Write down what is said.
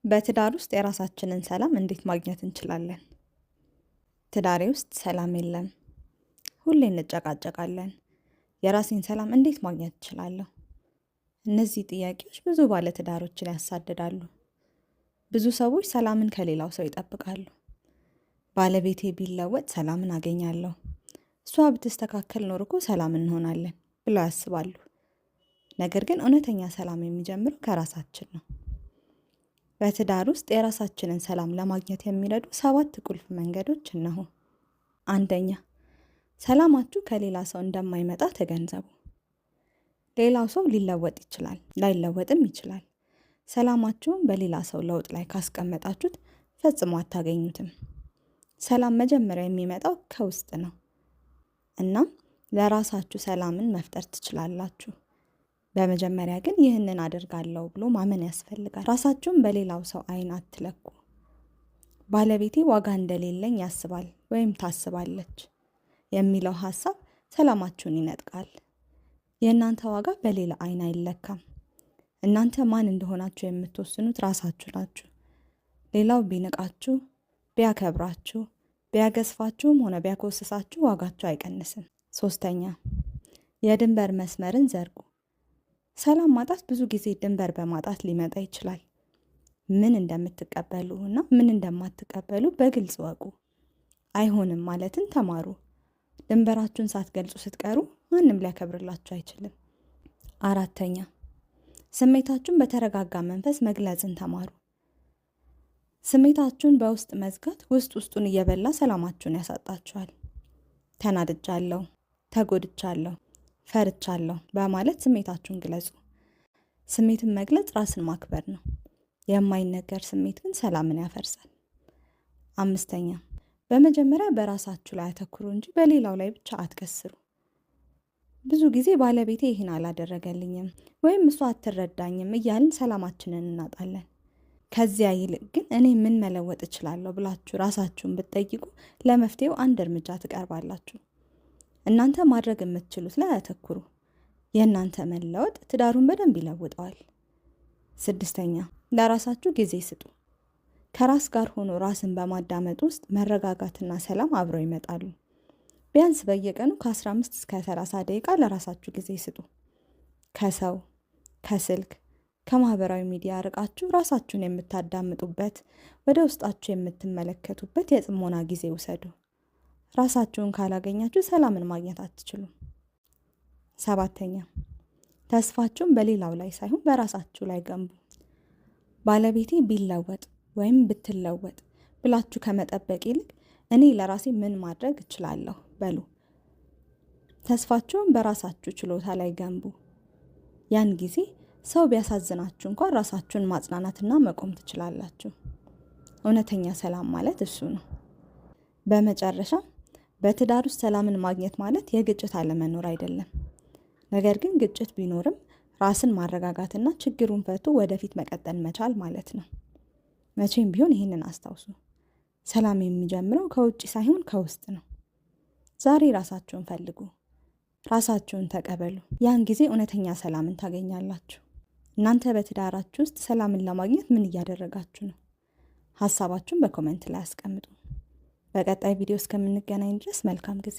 በትዳር ውስጥ የራሳችንን ሰላም እንዴት ማግኘት እንችላለን? ትዳሬ ውስጥ ሰላም የለም። ሁሌ እንጨቃጨቃለን። የራሴን ሰላም እንዴት ማግኘት እችላለሁ? እነዚህ ጥያቄዎች ብዙ ባለትዳሮችን ያሳድዳሉ። ብዙ ሰዎች ሰላምን ከሌላው ሰው ይጠብቃሉ። ባለቤቴ ቢለወጥ ሰላምን አገኛለሁ፣ እሷ ብትስተካከል ኖሮ እኮ ሰላም እንሆናለን ብለው ያስባሉ። ነገር ግን እውነተኛ ሰላም የሚጀምረው ከራሳችን ነው። በትዳር ውስጥ የራሳችንን ሰላም ለማግኘት የሚረዱ 7 ቁልፍ መንገዶች እነሆ። አንደኛ፣ ሰላማችሁ ከሌላ ሰው እንደማይመጣ ተገንዘቡ። ሌላው ሰው ሊለወጥ ይችላል፣ ላይለወጥም ይችላል። ሰላማችሁን በሌላ ሰው ለውጥ ላይ ካስቀመጣችሁት ፈጽሞ አታገኙትም። ሰላም መጀመሪያ የሚመጣው ከውስጥ ነው። እናም ለራሳችሁ ሰላምን መፍጠር ትችላላችሁ። በመጀመሪያ ግን ይህንን አደርጋለሁ ብሎ ማመን ያስፈልጋል። ራሳችሁን በሌላው ሰው አይን አትለኩ። ባለቤቴ ዋጋ እንደሌለኝ ያስባል ወይም ታስባለች የሚለው ሐሳብ ሰላማችሁን ይነጥቃል። የእናንተ ዋጋ በሌላ አይን አይለካም። እናንተ ማን እንደሆናችሁ የምትወስኑት ራሳችሁ ናችሁ። ሌላው ቢንቃችሁ፣ ቢያከብራችሁ፣ ቢያገዝፋችሁም ሆነ ቢያኮስሳችሁ ዋጋችሁ አይቀንስም። 3ኛ፣ የድንበር መስመርን ዘርጉ። ሰላም ማጣት ብዙ ጊዜ ድንበር በማጣት ሊመጣ ይችላል። ምን እንደምትቀበሉ እና ምን እንደማትቀበሉ በግልጽ ወቁ። አይሆንም ማለትን ተማሩ። ድንበራችሁን ሳትገልጹ ስትቀሩ ማንም ሊያከብርላችሁ አይችልም። 4ኛ፣ ስሜታችሁን በተረጋጋ መንፈስ መግለጽን ተማሩ። ስሜታችሁን በውስጥ መዝጋት ውስጥ ውስጡን እየበላ ሰላማችሁን ያሳጣችኋል። ተናድጃለሁ፣ ተጎድቻለሁ፣ ፈርቻለሁ በማለት ስሜታችሁን ግለጹ። ስሜትን መግለጽ ራስን ማክበር ነው። የማይነገር ስሜት ግን ሰላምን ያፈርሳል። 5ኛ፣ በመጀመሪያ በራሳችሁ ላይ አተኩሩ እንጂ በሌላው ላይ ብቻ አትከስሩ። ብዙ ጊዜ ባለቤቴ ይህን አላደረገልኝም ወይም እሷ አትረዳኝም እያልን ሰላማችንን እናጣለን። ከዚያ ይልቅ ግን እኔ ምን መለወጥ እችላለሁ ብላችሁ ራሳችሁን ብትጠይቁ ለመፍትሄው አንድ እርምጃ ትቀርባላችሁ። እናንተ ማድረግ የምትችሉት ላይ አተኩሩ። የእናንተ መለወጥ ትዳሩን በደንብ ይለውጠዋል። 6ኛ፣ ለራሳችሁ ጊዜ ስጡ። ከራስ ጋር ሆኖ ራስን በማዳመጥ ውስጥ መረጋጋትና ሰላም አብረው ይመጣሉ። ቢያንስ በየቀኑ ከ15 እስከ 30 ደቂቃ ለራሳችሁ ጊዜ ስጡ። ከሰው፣ ከስልክ፣ ከማህበራዊ ሚዲያ ርቃችሁ ራሳችሁን የምታዳምጡበት፣ ወደ ውስጣችሁ የምትመለከቱበት የጽሞና ጊዜ ውሰዱ። ራሳችሁን ካላገኛችሁ ሰላምን ማግኘት አትችሉም። 7ኛ፣ ተስፋችሁን በሌላው ላይ ሳይሆን በራሳችሁ ላይ ገንቡ። ባለቤቴ ቢለወጥ ወይም ብትለወጥ ብላችሁ ከመጠበቅ ይልቅ እኔ ለራሴ ምን ማድረግ እችላለሁ በሉ። ተስፋችሁን በራሳችሁ ችሎታ ላይ ገንቡ። ያን ጊዜ ሰው ቢያሳዝናችሁ እንኳን ራሳችሁን ማጽናናትና መቆም ትችላላችሁ። እውነተኛ ሰላም ማለት እሱ ነው። በመጨረሻ በትዳር ውስጥ ሰላምን ማግኘት ማለት የግጭት አለመኖር አይደለም። ነገር ግን ግጭት ቢኖርም ራስን ማረጋጋትና ችግሩን ፈቶ ወደፊት መቀጠል መቻል ማለት ነው። መቼም ቢሆን ይህንን አስታውሱ። ሰላም የሚጀምረው ከውጭ ሳይሆን ከውስጥ ነው። ዛሬ ራሳችሁን ፈልጉ፣ ራሳችሁን ተቀበሉ። ያን ጊዜ እውነተኛ ሰላምን ታገኛላችሁ። እናንተ በትዳራችሁ ውስጥ ሰላምን ለማግኘት ምን እያደረጋችሁ ነው? ሐሳባችሁን በኮሜንት ላይ አስቀምጡ። በቀጣይ ቪዲዮ እስከምንገናኝ ድረስ መልካም ጊዜ።